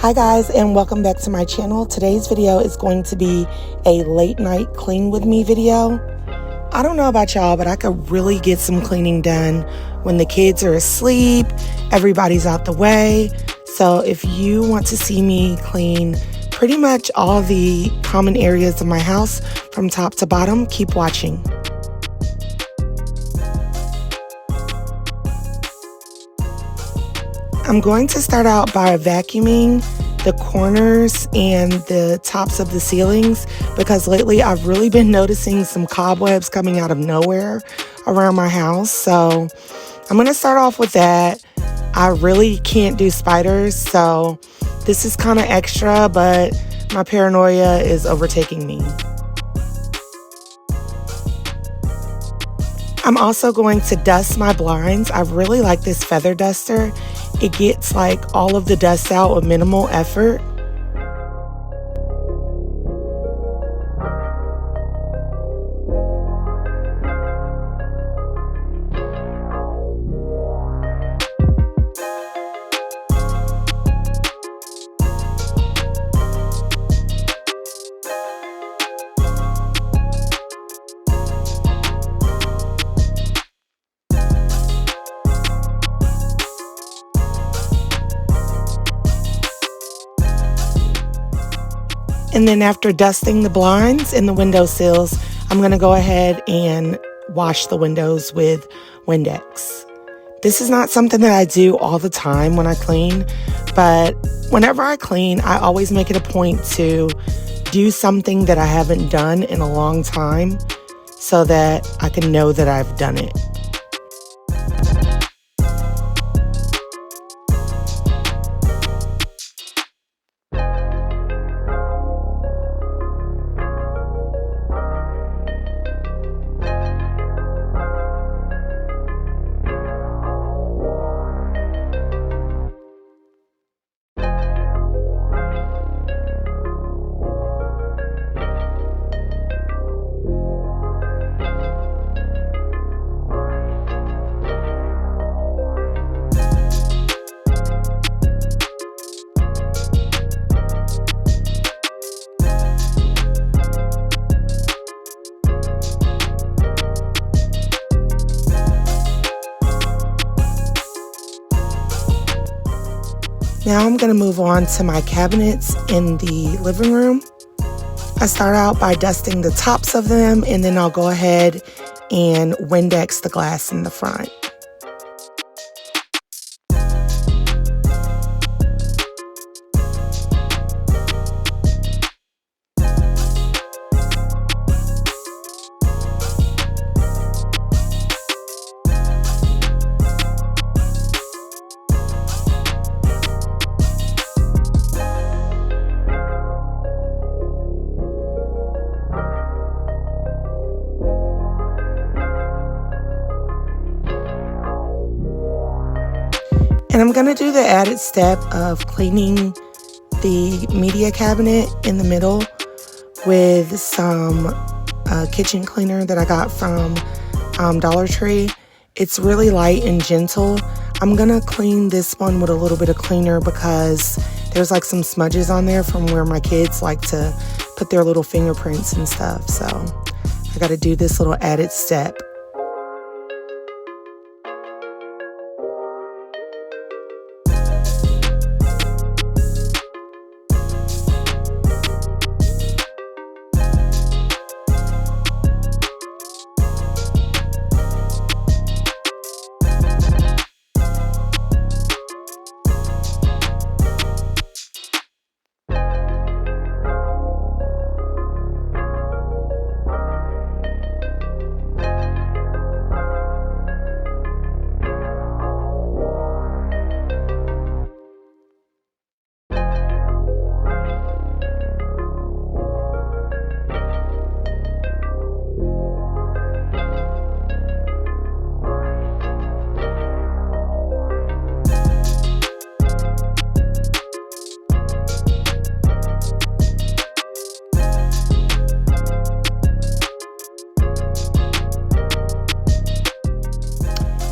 Hi guys, and welcome back to my channel. Today's video is going to be a late night clean with me video. I don't know about y'all, but I could really get some cleaning done when the kids are asleep, everybody's out the way. So if you want to see me clean pretty much all the common areas of my house from top to bottom, keep watching. I'm going to start out by vacuuming the corners and the tops of the ceilings because lately I've really been noticing some cobwebs coming out of nowhere around my house. So I'm going to start off with that. I really can't do spiders, so this is kind of extra, but my paranoia is overtaking me. I'm also going to dust my blinds. I really like this feather duster. It gets like all of the dust out with minimal effort. And then after dusting the blinds and the windowsills, I'm going to go ahead and wash the windows with Windex. This is not something that I do all the time when I clean, but whenever I clean, I always make it a point to do something that I haven't done in a long time so that I can know that I've done it. Now I'm going to move on to my cabinets in the living room. I start out by dusting the tops of them, and then I'll go ahead and Windex the glass in the front. And I'm going to do the added step of cleaning the media cabinet in the middle with some kitchen cleaner that I got from Dollar Tree. It's really light and gentle. I'm going to clean this one with a little bit of cleaner because there's like some smudges on there from where my kids like to put their little fingerprints and stuff. So I got to do this little added step.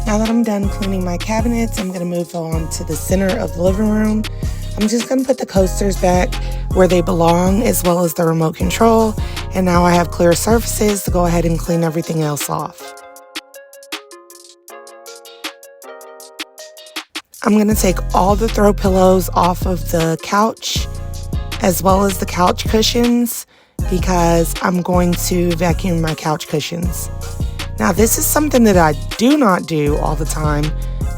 Now that I'm done cleaning my cabinets, I'm going to move on to the center of the living room. I'm just going to put the coasters back where they belong, as well as the remote control. And now I have clear surfaces to go ahead and clean everything else off. I'm going to take all the throw pillows off of the couch, as well as the couch cushions, because I'm going to vacuum my couch cushions. Now, this is something that I do not do all the time,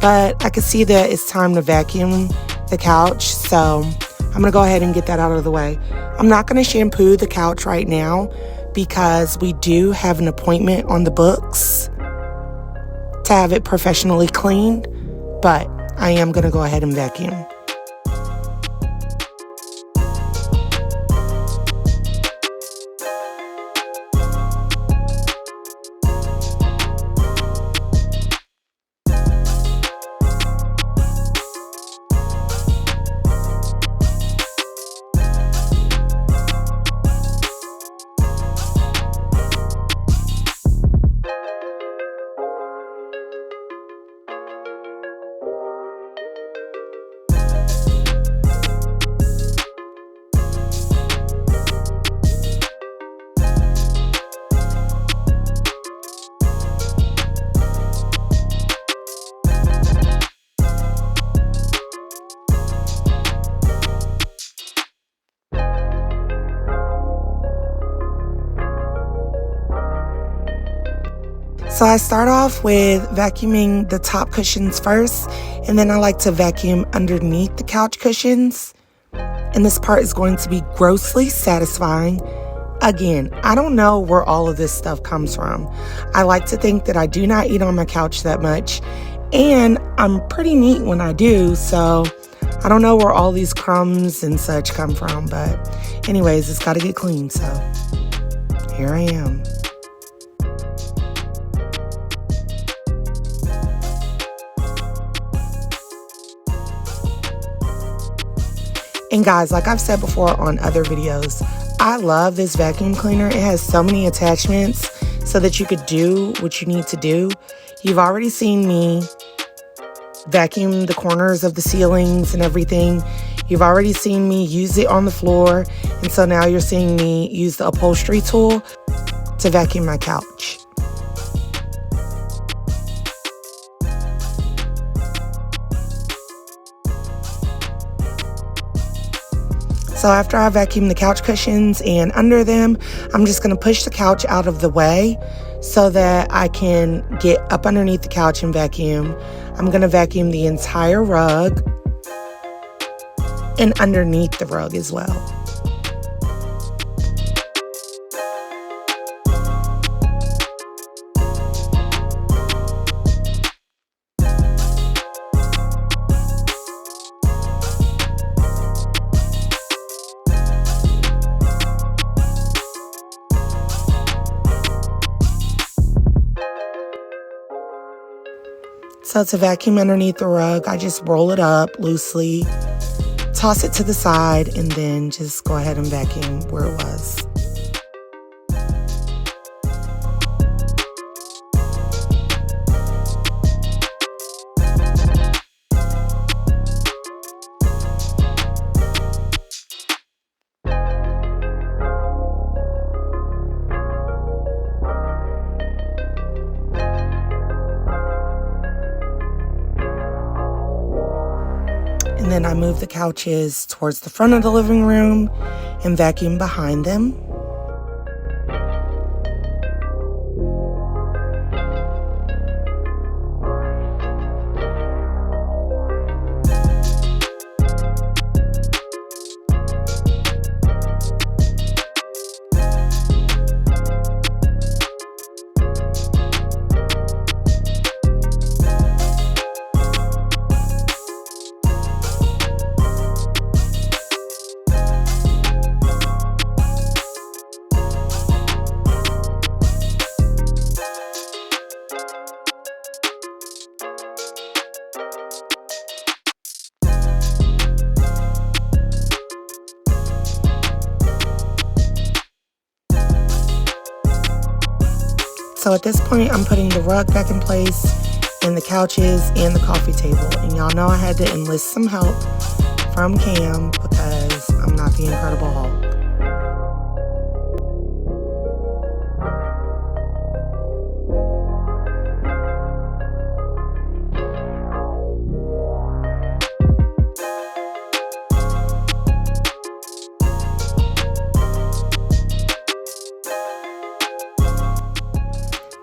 but I can see that it's time to vacuum the couch, so I'm going to go ahead and get that out of the way. I'm not going to shampoo the couch right now because we do have an appointment on the books to have it professionally cleaned, but I am going to go ahead and vacuum. So I start off with vacuuming the top cushions first, and then I like to vacuum underneath the couch cushions. And this part is going to be grossly satisfying. Again, I don't know where all of this stuff comes from. I like to think that I do not eat on my couch that much, and I'm pretty neat when I do, so I don't know where all these crumbs and such come from, but anyways, it's got to get clean, so here I am. And guys, like I've said before on other videos, I love this vacuum cleaner. It has so many attachments so that you could do what you need to do. You've already seen me vacuum the corners of the ceilings and everything. You've already seen me use it on the floor. And so now you're seeing me use the upholstery tool to vacuum my couch. So after I vacuum the couch cushions and under them, I'm just going to push the couch out of the way so that I can get up underneath the couch and vacuum. I'm going to vacuum the entire rug and underneath the rug as well. So to vacuum underneath the rug, I just roll it up loosely, toss it to the side, and then just go ahead and vacuum where it was. And then I move the couches towards the front of the living room and vacuum behind them. So at this point, I'm putting the rug back in place and the couches and the coffee table. And y'all know I had to enlist some help from Cam because I'm not the Incredible Hulk.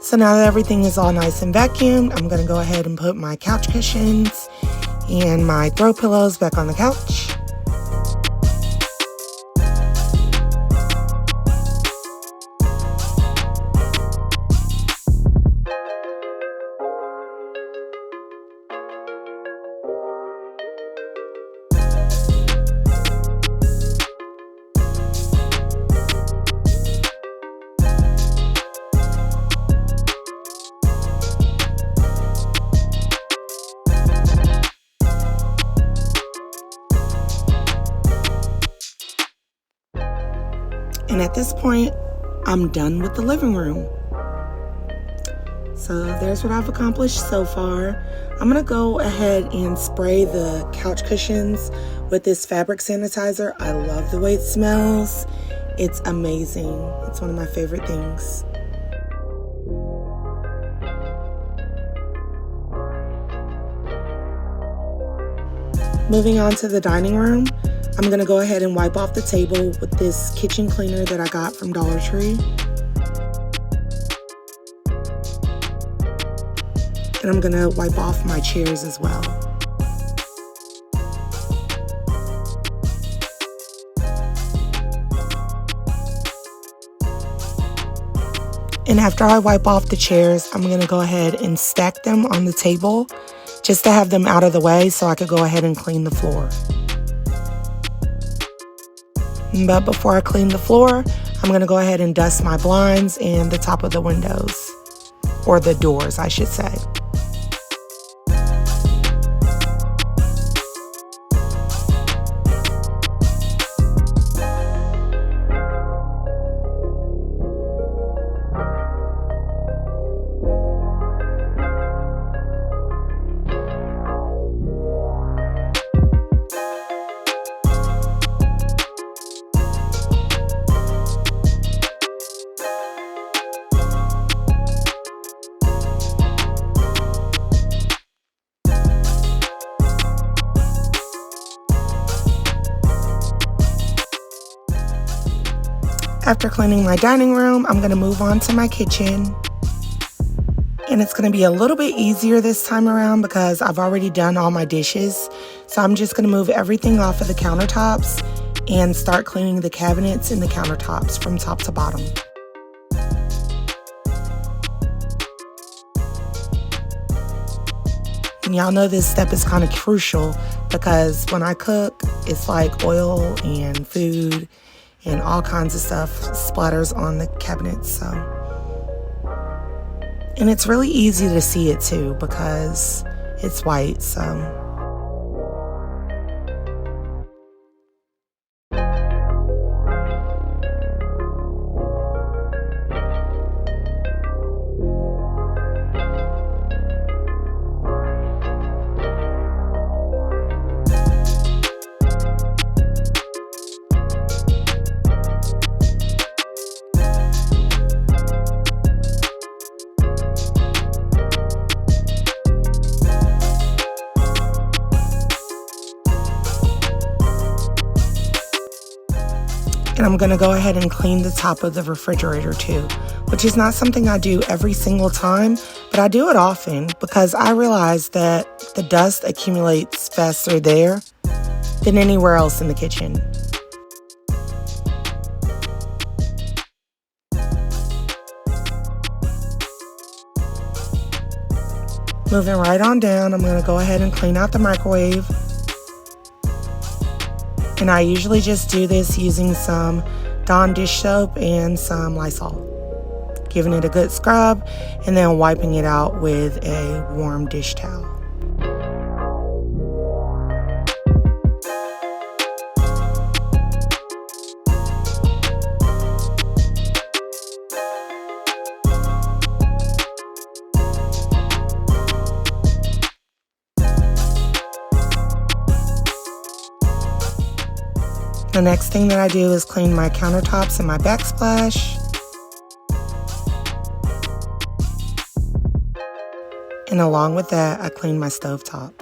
So now that everything is all nice and vacuumed, I'm going to go ahead and put my couch cushions and my throw pillows back on the couch. And at this point, I'm done with the living room. So there's what I've accomplished so far. I'm gonna go ahead and spray the couch cushions with this fabric sanitizer. I love the way it smells. It's amazing. It's one of my favorite things. Moving on to the dining room, I'm going to go ahead and wipe off the table with this kitchen cleaner that I got from Dollar Tree. And I'm going to wipe off my chairs as well. And after I wipe off the chairs, I'm going to go ahead and stack them on the table just to have them out of the way so I could go ahead and clean the floor. But before I clean the floor, I'm going to go ahead and dust my blinds and the top of the windows, or the doors, I should say. After cleaning my dining room, I'm going to move on to my kitchen. And it's going to be a little bit easier this time around because I've already done all my dishes. So I'm just going to move everything off of the countertops and start cleaning the cabinets and the countertops from top to bottom. And y'all know this step is kind of crucial because when I cook, it's like oil and food and all kinds of stuff splatters on the cabinets. So, and it's really easy to see it too because it's white. So. And I'm going to go ahead and clean the top of the refrigerator too, which is not something I do every single time, but I do it often because I realize that the dust accumulates faster there than anywhere else in the kitchen. Moving right on down, I'm going to go ahead and clean out the microwave. And I usually just do this using some Dawn dish soap and some Lysol. Giving it a good scrub and then wiping it out with a warm dish towel. The next thing that I do is clean my countertops and my backsplash. And along with that, I clean my stovetop.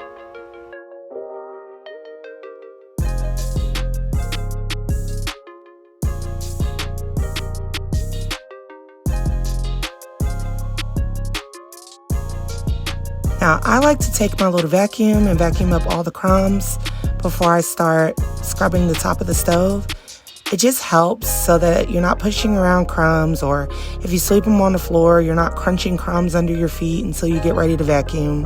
Now, I like to take my little vacuum and vacuum up all the crumbs before I start scrubbing the top of the stove. It just helps so that you're not pushing around crumbs, or if you sweep them on the floor, you're not crunching crumbs under your feet until you get ready to vacuum.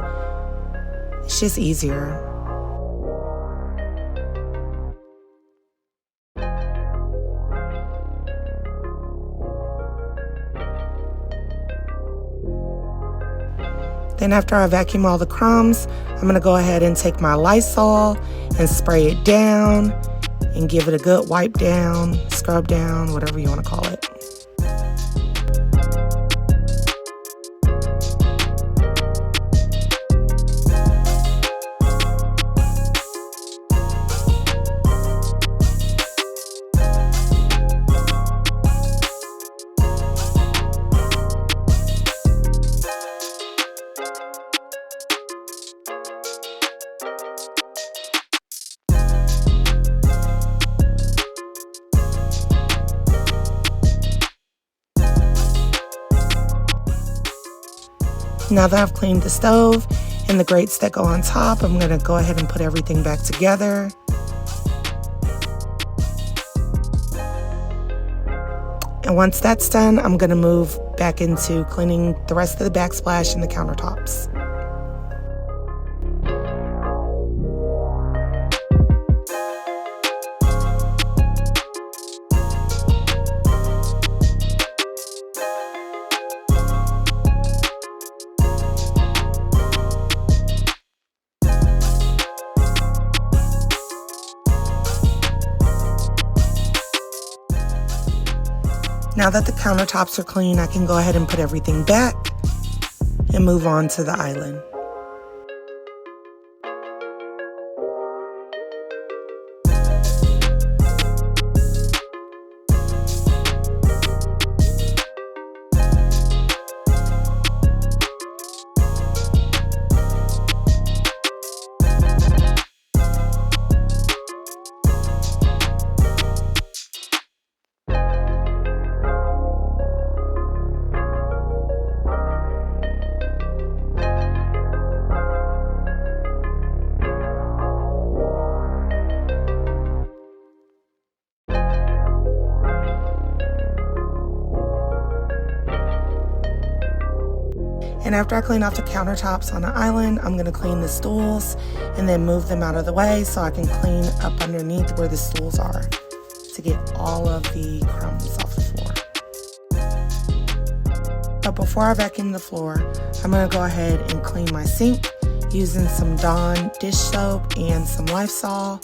It's just easier. Then after I vacuum all the crumbs, I'm going to go ahead and take my Lysol and spray it down and give it a good wipe down, scrub down, whatever you want to call it. Now that I've cleaned the stove and the grates that go on top, I'm going to go ahead and put everything back together. And once that's done, I'm going to move back into cleaning the rest of the backsplash and the countertops. Now that the countertops are clean, I can go ahead and put everything back and move on to the island. And after I clean off the countertops on the island, I'm going to clean the stools and then move them out of the way so I can clean up underneath where the stools are to get all of the crumbs off the floor. But before I vacuum the floor, I'm going to go ahead and clean my sink using some Dawn dish soap and some Lysol.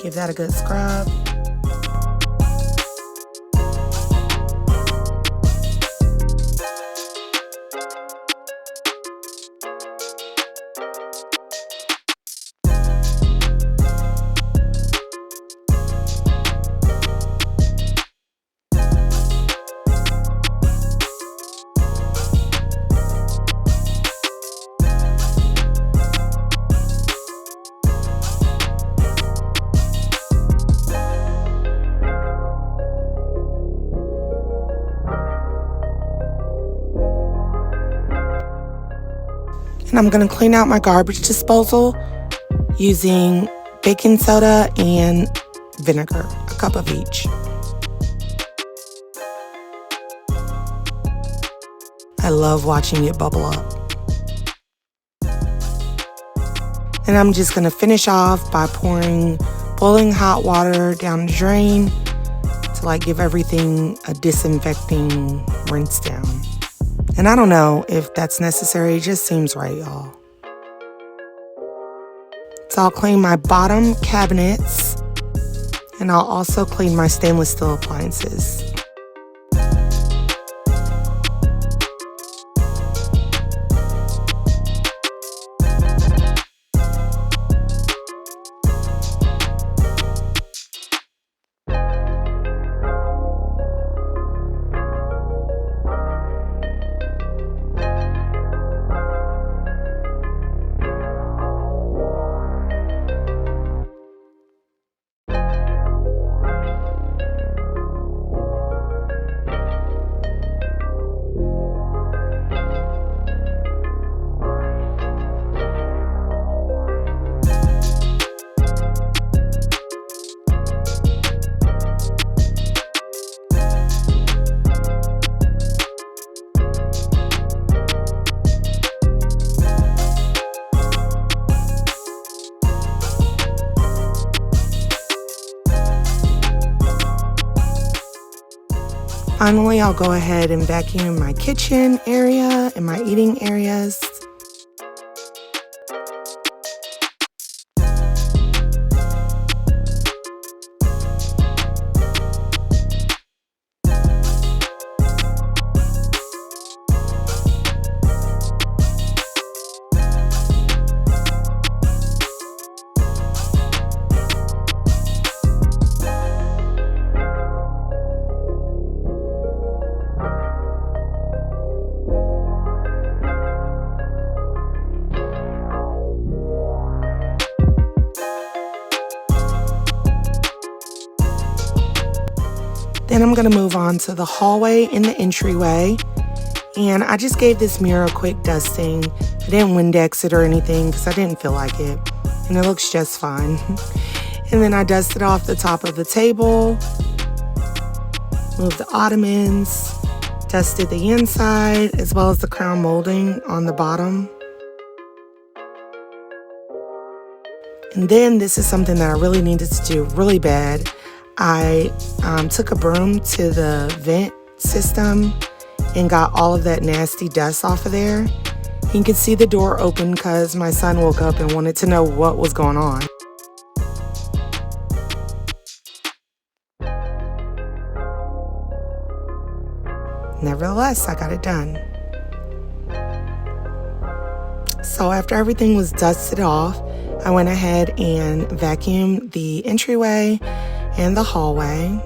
Give that a good scrub. And I'm going to clean out my garbage disposal using baking soda and vinegar, a cup of each. I love watching it bubble up. And I'm just going to finish off by pouring boiling hot water down the drain to give everything a disinfecting rinse down. And I don't know if that's necessary, it just seems right, y'all. So I'll clean my bottom cabinets, and I'll also clean my stainless steel appliances. Finally, I'll go ahead and vacuum my kitchen area and my eating areas. Then I'm going to move on to the hallway and the entryway. And I just gave this mirror a quick dusting. I didn't Windex it or anything because I didn't feel like it. And it looks just fine. And then I dusted off the top of the table. Moved the ottomans. Dusted the inside as well as the crown molding on the bottom. And then this is something that I really needed to do really bad. I took a broom to the vent system and got all of that nasty dust off of there. You can see the door open because my son woke up and wanted to know what was going on. Nevertheless, I got it done. So after everything was dusted off, I went ahead and vacuumed the entryway and the hallway.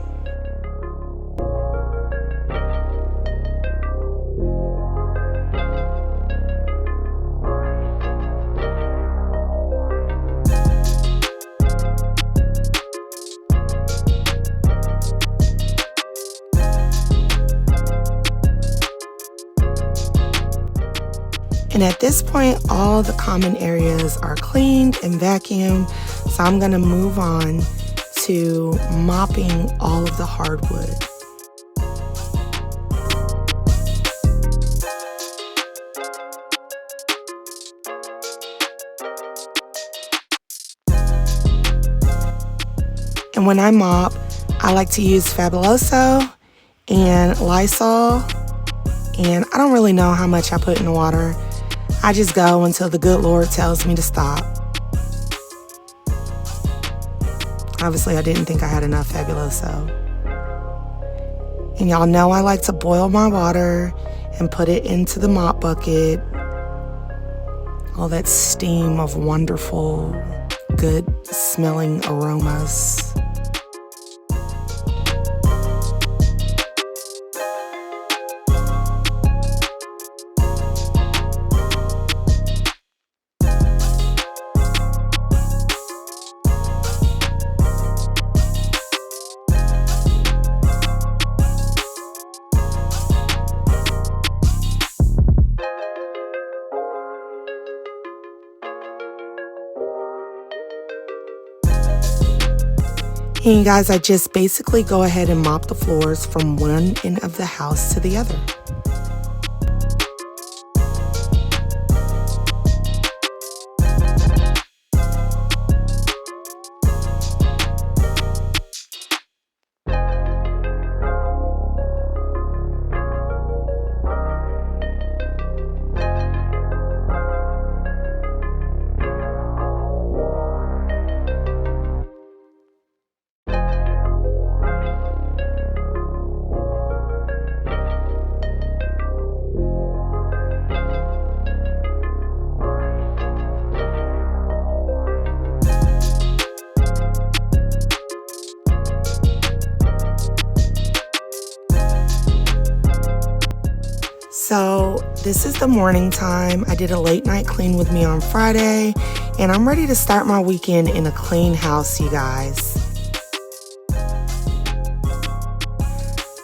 And at this point, all the common areas are cleaned and vacuumed. So I'm gonna move on to mopping all of the hardwood. And when I mop, I like to use Fabuloso and Lysol. And I don't really know how much I put in the water. I just go until the good Lord tells me to stop. Obviously, I didn't think I had enough Fabuloso. And y'all know I like to boil my water and put it into the mop bucket. All that steam of wonderful, good smelling aromas. And you guys, I just basically go ahead and mop the floors from one end of the house to the other. So this is the morning time. I did a late night clean with me on Friday, and I'm ready to start my weekend in a clean house, you guys.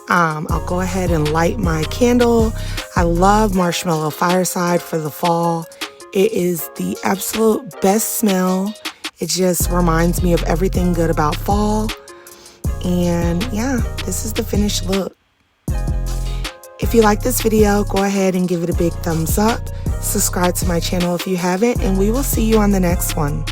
I'll go ahead and light my candle. I love Marshmallow Fireside for the fall. It is the absolute best smell. It just reminds me of everything good about fall. And yeah, this is the finished look. If you like this video, go ahead and give it a big thumbs up. Subscribe to my channel if you haven't, and we will see you on the next one.